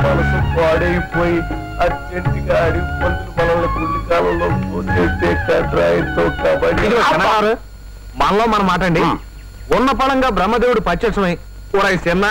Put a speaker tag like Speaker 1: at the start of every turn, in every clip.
Speaker 1: మనసు పాడైపోయి అర్జెంటుగా అడిగి పంతులు మనల్ని పుల్లి కాలంలో పోతే కడ్రాయితో కబడ్డీ.
Speaker 2: మనలో మన మాట అండి. ఉన్న పడంగా బ్రహ్మదేవుడు పచ్చమై కూడా ఇస్తున్నా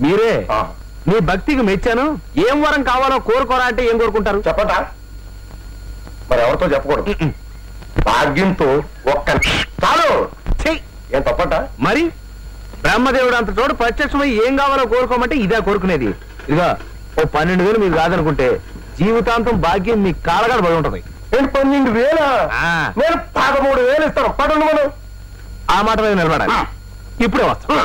Speaker 2: మీరే మీ భక్తికి మెచ్చాను. ఏం వరం కావాలో కోరుకోరా అంటే ఏం కోరుకుంటారు
Speaker 1: చెప్పటా? మరి ఎవరితో చెప్పకూడదు. భాగ్యంతో ఒక్క చాలు. ఏం తప్పట?
Speaker 2: మరి బ్రహ్మదేవుడు అంత చోటు ప్రత్యక్షమై ఏం కావాలో కోరుకోమంటే ఇదే కోరుకునేది. ఇదిగా ఓ 12,000 మీరు కాదనుకుంటే జీవితాంతం భాగ్యం మీ కాళ్ళగా పడి ఉంటది.
Speaker 1: నేను 12,000? నేను 13,000 ఇస్తాను. పడండి మనం.
Speaker 2: ఆ మాట మీద నిలబడాలి. ఇప్పుడే వస్తా.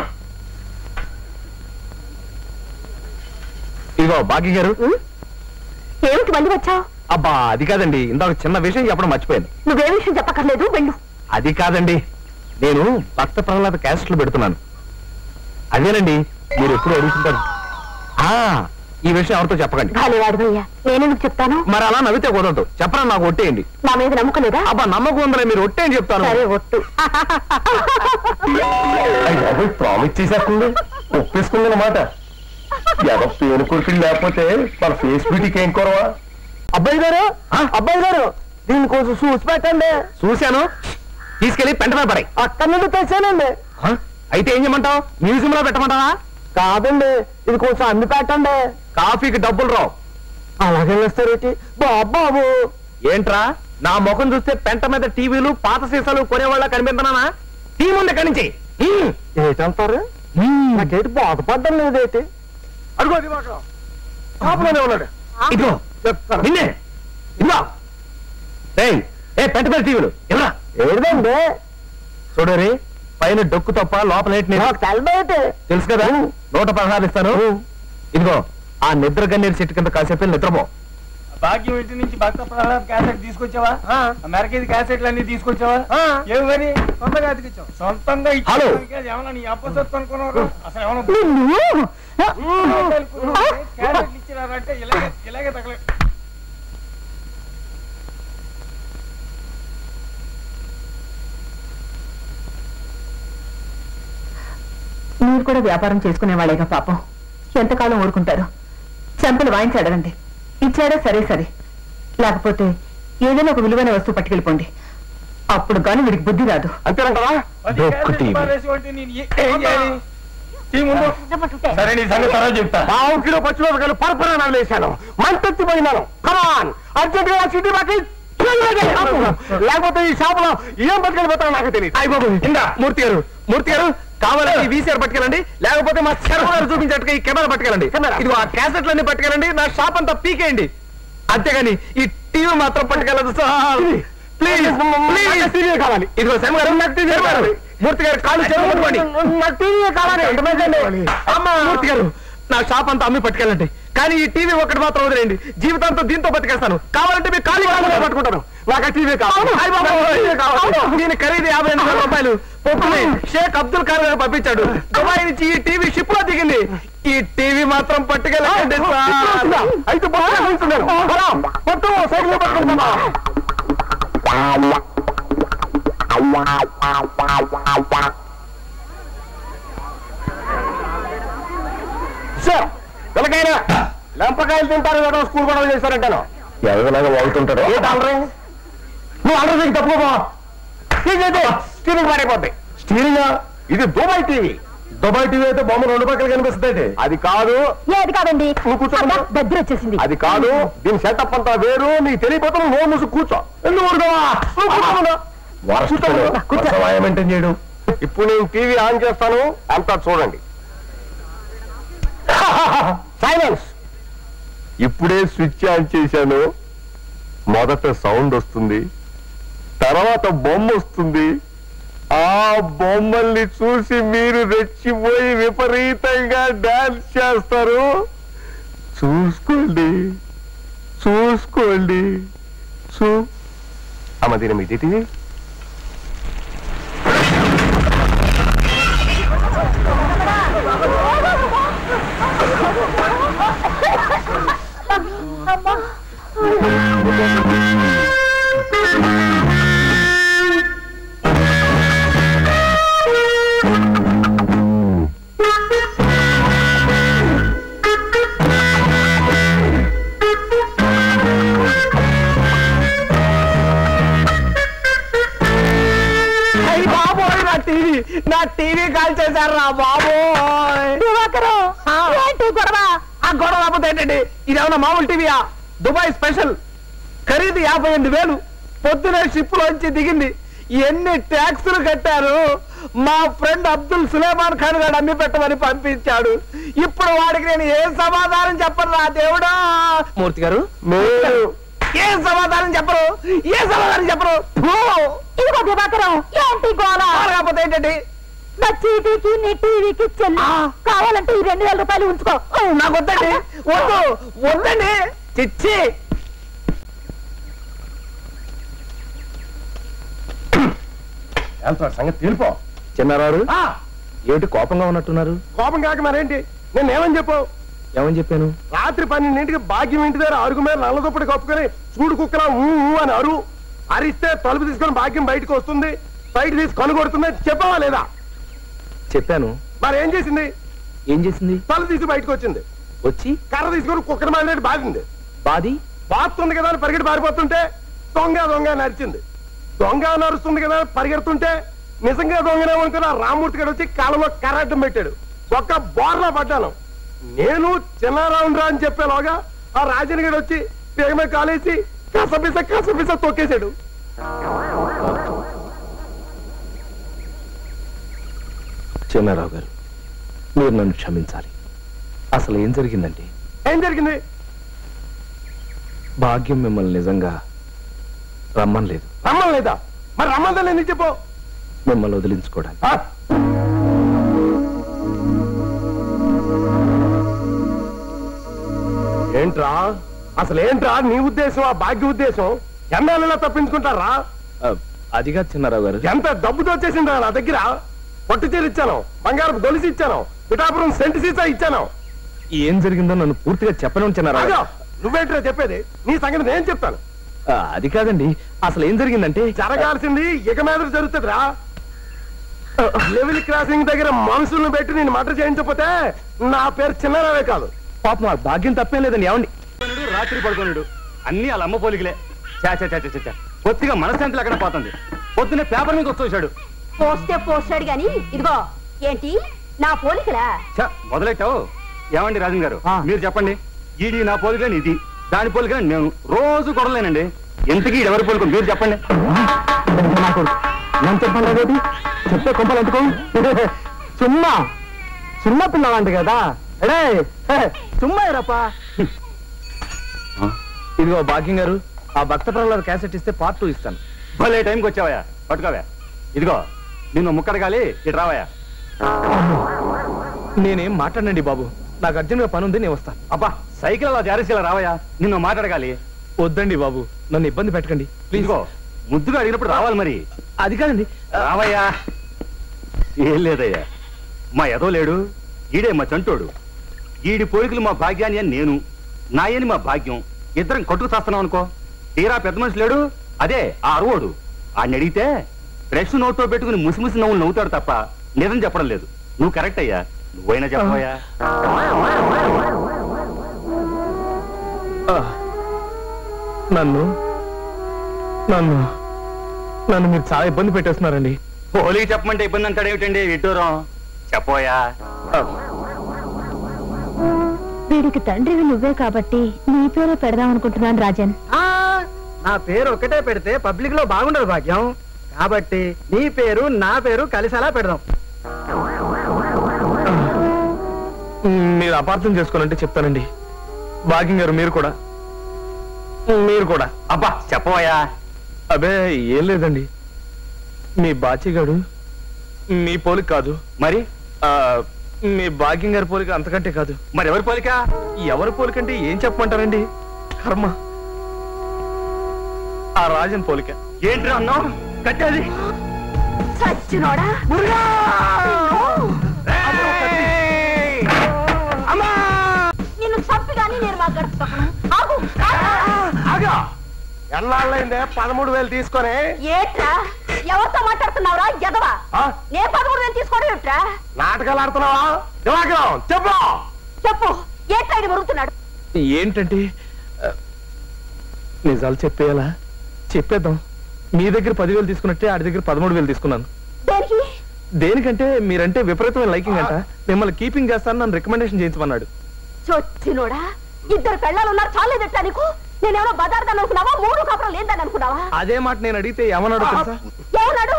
Speaker 2: ఇదిగో భాగ్య గారు.
Speaker 3: ఏమిటి మళ్ళీ వచ్చావు?
Speaker 2: అబ్బా అది కాదండి, ఇందాక చిన్న విషయం చెప్పడం మర్చిపోయాను.
Speaker 3: నువ్వే విషయం చెప్పక్కర్లేదు, వెళ్ళు.
Speaker 2: అది కాదండి, నేను భక్త ప్రహ్లాద క్యాసెట్లు పెడుతున్నాను. అదేనండి మీరు ఎప్పుడు అడుగుతుంటారు. ఈ విషయం ఎవరితో చెప్పకండి.
Speaker 3: వాడివయ్యా, నేనెందుకు చెప్తాను?
Speaker 2: మరి అలా నవ్వితే కుదరదు. చెప్పరా, నాకు ఒట్టేయండి.
Speaker 3: నా మీద నమ్మకం లేదా?
Speaker 2: అబ్బా నమ్మకం ఉందలే, మీరు ఒట్టేయని చెప్తాను.
Speaker 3: సరే ఒట్టు.
Speaker 1: ప్రామిస్ చేసేస్తుంది, ఒప్పేసుకుంది అన్నమాట. ఎవరు పేరు కొడుకులు లేకపోతే మన ఫేస్ బ్యూటీకి ఏం కొరవా?
Speaker 2: అబ్బాయి గారు, అబ్బాయి గారు, దీన్ని కొంచెం చూసి పెట్టండి. చూశాను, తీసుకెళ్లి పెంటమే పడాయి. అక్కడి నుండి తెచ్చానండి. అయితే ఏం చేయమంటావు? మ్యూజియం లో పెట్టమంటావా? కాదండి, ఇది కొంచెం అమ్మి పెట్టండి. కాఫీకి డబ్బులు రావు. అలాగే వేస్తారేంటి బాబు? ఏంట్రా నా ముఖం చూస్తే పెంట మీద టీవీలు పాత సీసాలు కొనేవాళ్ళ కనిపిస్తున్నానా? టీ ముందు ఎక్కడి నుంచి ఏంటంటారు? నాకేంటి బాధపడ్డం లేదైతే. అడుగో షాపులోనే ఉన్నాడు. ఇదిగో నిన్నే ఇదిగో. ఏ పెంట మీద టీవీలు ఎవరా? ఏదండి చూడరి, పైన డొక్కు తప్ప లోపల తెలుసు కదా. 116 ఇస్తాను. ఇదిగో ఆ నిద్ర గన్నేరు చెట్టు కింద కాసేపు నిద్రపో.
Speaker 4: భాగ్యం ఇంటి నుంచి భక్త ప్రహ్లాద్ క్యాసెట్ తీసుకొచ్చావా? అమెరికా క్యాసెట్లు అన్ని తీసుకొచ్చావా? ఏమని సొంతంగా అతికిచ్చావు? సొంతంగా ఏమన్నా నీ అప్పసొత్తు అనుకున్నారు? అసలు ఏమన్నా క్యాసెట్లు ఇచ్చినారంటే ఇలాగే తగలే.
Speaker 3: మీరు కూడా వ్యాపారం చేసుకునేవాళ్ళేగా పాపం, ఎంతకాలం ఊరుకుంటారు? చెంపలు వాయించాడండి, ఇచ్చాడా సరే సరే, లేకపోతే ఏదైనా ఒక విలువైన వస్తువు పట్టుకెళ్ళిపోండి. అప్పుడు గాని వీడికి బుద్ధి రాదు.
Speaker 2: అంతేనంటారా?
Speaker 1: సరే నీ సంగతి తర్వాత చెప్తా.
Speaker 2: 1 కిలో పచ్చిమిరపకాయలు పరపరాలు వేశాను, మంటెత్తిపోయినాను. కమాన్ అర్జెంట్ గా సిటీ బాకి, లేకపోతే ఈ షాపులో ఏం పట్టుకెళ్ళిపోతారో నాకు తెలియదు. అయిపోయి ఇందా మూర్తి గారు, మూర్తి గారు కావాలంటే ఈ వీసీఆర్ పట్టుకెళ్ళండి, లేకపోతే మా శర్మగారు చూపించట్టుగా ఈ కెమెరా పట్టుకెళ్ళండి. ఇది ఆ క్యాసెట్లన్నీ పట్టుకెళ్ళండి, నా షాప్ అంతా పీకేయండి. అంతేగాని ఈ టీవీ మాత్రం పట్టుకెళ్ళదు సార్. ప్లీజ్ ప్లీజ్ టీవీ కావాలి. ఇదిగో శర్మగారు, నాకు టీవీ కావాలి. మూర్తి గారు కాళ్ళు చెరుపుకోండి, నాకు టీవీ కావాలి. మూర్తి గారు నా షాప్ అంతా అమ్మి పట్టుకెళ్ళండి, కానీ ఈ టీవీ ఒక్కటి మాత్రం వదిలేండి. జీవితాంతో దీంతో బతికేస్తాను. కావాలంటే మీ ఖాళీ పట్టుకుంటాను. నాకు ఆ టీవీ కావాలి. దీని ఖరీదు 58,000 రూపాయలు. పొద్దునే షేక్ అబ్దుల్ ఖాన్ గారు పంపించాడు. దుబాయ్ నుంచి ఈ టీవీ షిప్ లో దిగింది. ఈ టీవీ మాత్రం పట్టుకెళ్ళండి. అయితే సైకిల్ పట్టుకుంటున్నా. సార్ పిల్లకాయన లెంపకాయలు తింటారు, స్కూల్ గొడవ చేశారంటాను.
Speaker 1: ఎవరిలాగా వాగుతుంటారు.
Speaker 2: నువ్వు ఆల్రెడీ తప్పుకో. స్టీరింగ్ మారిపోతాయి.
Speaker 1: స్టీరింగ్ ఇది దుబాయ్ టీవీ. దుబాయ్ టీవీ అయితే బొమ్మ 2 పక్కలు కనిపిస్తుంది.
Speaker 2: అది కాదు.
Speaker 3: ఏది కాదండి, దగ్గర వచ్చేసింది.
Speaker 2: అది కాదు, దీని సెటప్ అంతా వేరు. నీకు తెలియపోతే నువ్వు మూసు కూర్చో.
Speaker 1: మెయింటైన్ చేయడం.
Speaker 2: ఇప్పుడు నేను టీవీ ఆన్ చేస్తాను, అంతా చూడండి. సైలెన్స్.
Speaker 1: ఇప్పుడే స్విచ్ ఆన్ చేశాను. మొదట సౌండ్ వస్తుంది, తర్వాత బొమ్మ వస్తుంది. ఆ బొమ్మల్ని చూసి మీరు రెచ్చిపోయి విపరీతంగా డాన్స్ చేస్తారు. చూసుకోండి చూసుకోండి. అమ్మ దీని మీది
Speaker 2: ఏకంగా టీవీ కాల్ చేశారు రా బాబు.
Speaker 3: గొడవ
Speaker 2: ఆ గొడవ రాకపోతే ఏంటండి, ఇదేమన్నా మామూలు టీవీయా? దుబాయ్ స్పెషల్, ఖరీదు 58,000. పొద్దునే షిప్ లోంచి దిగింది. ఎన్ని ట్యాక్సులు కట్టారు. మా ఫ్రెండ్ అబ్దుల్ సులేమాన్ ఖాన్ గారు అమ్మి పెట్టమని పంపించాడు. ఇప్పుడు వాడికి నేను ఏ సమాధానం చెప్పను రా దేవుడా. మూర్తి గారు ఏ సమాధానం చెప్పరు, ఏ సమాధానం చెప్పరు.
Speaker 3: ఇదిగో దివాకరం, ఏంటి గోళ?
Speaker 2: కాకపోతే ఏంటండి,
Speaker 3: నా చీటీకి నీ టీవీకి చెల్లి కావాలంటే ఈ 2,000 రూపాయలు ఉంచుకో.
Speaker 2: నాకు వద్దండి, వద్దు వద్దండి, చిచ్చి.
Speaker 1: సంగతి తెలుపో.
Speaker 2: చిన్నారారు ఏమిటి కోపంగా ఉన్నట్టున్నారు?
Speaker 1: కోపం కాక మరేంటి, నేను ఏమని చెప్పు?
Speaker 2: ఏమని చెప్పాను?
Speaker 1: రాత్రి 12ంటికి భాగ్యం ఇంటి దగ్గర అరుగు మీద నల్లదుప్పటి కప్పుకొని చూడు కుక్కలా ఊ అని అరిస్తే తలుపు తీసుకొని భాగ్యం బయటకు వస్తుంది, బయట తీసి కనుగొడుతుంది. చెప్పావా లేదా?
Speaker 2: చెప్పాను.
Speaker 1: మరి ఏం చేసింది?
Speaker 2: ఏం చేసింది?
Speaker 1: తలుపు తీసి బయటకు వచ్చింది,
Speaker 2: వచ్చి
Speaker 1: కర్ర తీసుకొని కుక్కని మాదిరి బాధింది.
Speaker 2: బాది
Speaker 1: బాస్తుంది కదా అని పరిగెట్టి పారిపోతుంటే దొంగ దొంగ నరిచింది. దొంగ నరుస్తుంది కదా పరిగెడుతుంటే నిజంగా దొంగనే అనుకున్న రామూర్తి గారు వచ్చి కాలంలో కరాటం పెట్టాడు. ఒక్క బోర్లా పడ్డాను. నేను చిన్నారావురా అని చెప్పేలోగా ఆ రాజన్ గారు వచ్చి పేగమే కాలేసి కసపిస తొక్కేశాడు.
Speaker 2: చిన్నారావు గారు, మీరు నన్ను క్షమించాలి. అసలు ఏం జరిగిందంటే?
Speaker 1: ఏం జరిగింది?
Speaker 2: భాగ్యం మిమ్మల్ని నిజంగా రమ్మనలేదు.
Speaker 1: రమ్మని లేదా? మరి రమ్మందని ఎందుకు చెప్పు?
Speaker 2: మిమ్మల్ని వదిలించుకోవడానికి.
Speaker 1: ఏంట్రా అసలు ఏంట్రా నీ ఉద్దేశం, ఆ భాగ్య ఉద్దేశం? ఎన్నాళ్ళలా తప్పించుకుంటారా?
Speaker 2: అదిగా చిన్నారావు గారు,
Speaker 1: ఎంత డబ్బుతో వచ్చేసిందా నా దగ్గర? పట్టు చీర ఇచ్చాను, బంగారపు గొలుసు ఇచ్చాను, పిఠాపురం సెంటు సీసా ఇచ్చాను.
Speaker 2: ఏం జరిగిందో నన్ను పూర్తిగా చెప్పను చిన్నారావు గారు.
Speaker 1: నువ్వేంట్రా చెప్పేది? నీ సంగతి నేను చెప్తాను.
Speaker 2: అది కాదండి, అసలు ఏం జరిగిందంటే
Speaker 1: జరగాల్సింది ఇక మీద జరుగుతుందిరా. లెవెల్ క్రాసింగ్ దగ్గర మనుషులను పెట్టి నేను మటర్ చేయించకపోతే నా పేరు చిన్నారావే కాదు.
Speaker 2: పాపం ఆ భాగ్యం తప్పేం లేదండి. ఏమండి,
Speaker 4: రాత్రి పడుకోనుడు అన్ని వాళ్ళ అమ్మ పోలికలే. కొద్దిగా మనశ్శాంతి లేకుండా పోతుంది. పొద్దున్నే పేపర్ మీద వచ్చేసాడు.
Speaker 3: పోస్తాడు గాని ఇదిగో ఏంటి నా పోలికలా?
Speaker 4: మొదలెట్టావు. ఏమండి రాజన్ గారు, మీరు చెప్పండి. ఈడి నా పోలికని, ఇది దాని పోలికని నేను రోజు కొడలేనండి. ఎంతకీ ఎవరి పోలిక మీరు చెప్పండి.
Speaker 2: నేను చెప్పండి, చెప్తే కొంపలు ఎందుకు? సుమ్మా పిల్లవాంటి కదా. సుమ్మా రప్పా. ఇదిగో భాగ్యం గారు, ఆ భక్త ప్రహ్లాద క్యాసెట్ ఇస్తే పార్ట్ 2 ఇస్తాను.
Speaker 4: భలే టైంకి వచ్చావయ్యా, పట్టుకోవా. ఇదిగో నిన్ను ముక్కడగాలి, ఇటు రావయ్యా.
Speaker 2: నేనేం మాట్లాడండి బాబు, నాకు అర్జెంట్గా పని ఉంది, నేను వస్తాను.
Speaker 4: అబ్బా, సైకిల్ అలా జారేసేలా రావయ్యా, నిన్ను మాట్లాడగాలి.
Speaker 2: వద్దండి బాబు, నన్ను ఇబ్బంది పెట్టకండి ప్లీజ్.
Speaker 4: ఇదిగో ముద్దుగా అడిగినప్పుడు రావాలి. మరి
Speaker 2: అది కాదండి.
Speaker 4: రావయ్యా. ఏం లేదయ్యా, మా ఎదో లేడు, ఈడే మా చంటోడు. ఈడి పోలికలు మా భాగ్యాన్ని అని నేను, నాయని మా భాగ్యం, ఇద్దరం కొట్టుకు చేస్తున్నాం అనుకో. తీరా పెద్ద మనిషి లేడు, అదే ఆ అరువోడు. ఆయన అడిగితే ఫ్రెష్ నోట్లో పెట్టుకుని ముసిముసి నవ్వులు నవ్వుతాడు తప్ప నిజం చెప్పడం లేదు. నువ్వు కరెక్ట్ అయ్యా, నువ్వైనా చెప్పవయ్యా.
Speaker 2: నన్ను నన్ను నన్ను మీరు చాలా ఇబ్బంది పెట్టేస్తున్నారండి.
Speaker 4: పోలికి చెప్పమంటే ఇబ్బంది అంటాడు ఏమిటండి విడ్డూరం? చెప్పోయా.
Speaker 3: వీడికి తండ్రివి నువ్వే కాబట్టి నీ పేరే పెడదాం అనుకుంటున్నాను రాజన్.
Speaker 2: నా పేరు ఒకటే పెడితే పబ్లిక్ లో బాగుండదు భాగ్యం, కాబట్టి నీ పేరు నా పేరు కలిసి అలా పెడదాం. మీరు అపార్థం చేసుకోనంటే చెప్తానండి. భాగ్యం గారు, మీరు కూడా.
Speaker 4: అబ్బా చెప్పవయ్యా.
Speaker 2: అబే ఏం లేదండి, మీ బాచిగాడు మీ పోలిక కాదు.
Speaker 4: మరి
Speaker 2: మీ భాగ్యం గారి పోలిక అంతకంటే కాదు.
Speaker 4: మరి ఎవరి పోలిక?
Speaker 2: ఎవరి పోలికంటే ఏం చెప్పమంటారండి? కర్మ, ఆ రాజన్ పోలిక.
Speaker 4: ఏంటి అన్నావు? కట్టేది
Speaker 3: సచ్చినోడా. నిన్ను చంపిగాని నేను మా గడుపుతాను.
Speaker 1: ఎన్నాళ్ళైందే 13,000 తీసుకొని?
Speaker 3: ఏట్రా ఎవరితో మాట్లాడుతున్నావురా ఎదవా? నేను 13,000 తీసుకోవడం ఏట్రా?
Speaker 1: నాటకాలు ఆడుతున్నావా? దివాకరం చెప్పు
Speaker 3: చెప్పు, ఏట్రా ఇది మరుగుతున్నాడు?
Speaker 2: ఏంటంటే నిజాలు చెప్పేయాలా? చెప్పేద్దాం. మీ దగ్గర 10,000 తీసుకున్నట్టే ఆడి దగ్గర 13,000 తీసుకున్నాను.
Speaker 3: దేనికి?
Speaker 2: దేనికంటే మీరంటే విపరీతమైన లైకింగ్ అంట, మిమ్మల్ని కీపింగ్ చేస్తాను నన్ను రికమెండేషన్ చేయించమన్నాడు.
Speaker 3: చొచ్చినోడా, ఇద్దరు పెళ్ళాలు ఉన్నారు చాలేదట్టా నీకు? నేనేమో బజార్దాన్ని అనుకున్నావా, మూడు కాపురం లేదని అనుకున్నావా?
Speaker 2: అదే మాట నేను అడిగితే ఏమన్నాడు తెలుసా?
Speaker 3: ఏమన్నాడు?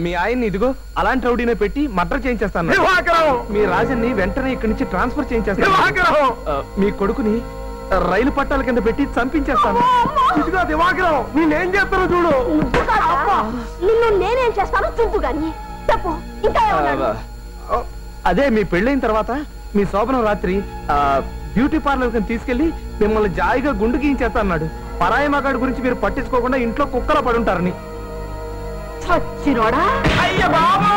Speaker 2: మీ ఆయన్ని ఇదిగో అలాంటి రౌడీనే పెట్టి మర్డర్ చేయించేస్తాను, మీ రాజన్ని వెంటనే ఇక్కడి నుంచి ట్రాన్స్ఫర్ చేయించేస్తాను, మీ కొడుకుని రైలు పట్టాల కింద పెట్టి చంపించేస్తాను.
Speaker 1: ఇదిగో దివాకరం, నేనేం చేస్తాను చూడు.
Speaker 3: నిన్ను నేనేం చేస్తాను చూపు గాని చెప్పు. ఇంకా ఏమన్నాడు?
Speaker 2: అదే మీ పెళ్ళైన తర్వాత మీ శోభనం రాత్రి బ్యూటీ పార్లర్ కింద తీసుకెళ్లి మిమ్మల్ని జాయిగా గుండు గీయించేస్తా అన్నాడు. పరాయి మగాడి గురించి మీరు పట్టించుకోకుండా ఇంట్లో కుక్కలా పడుంటారని.
Speaker 3: చచ్చినోడా,
Speaker 1: అయ్య బాబా,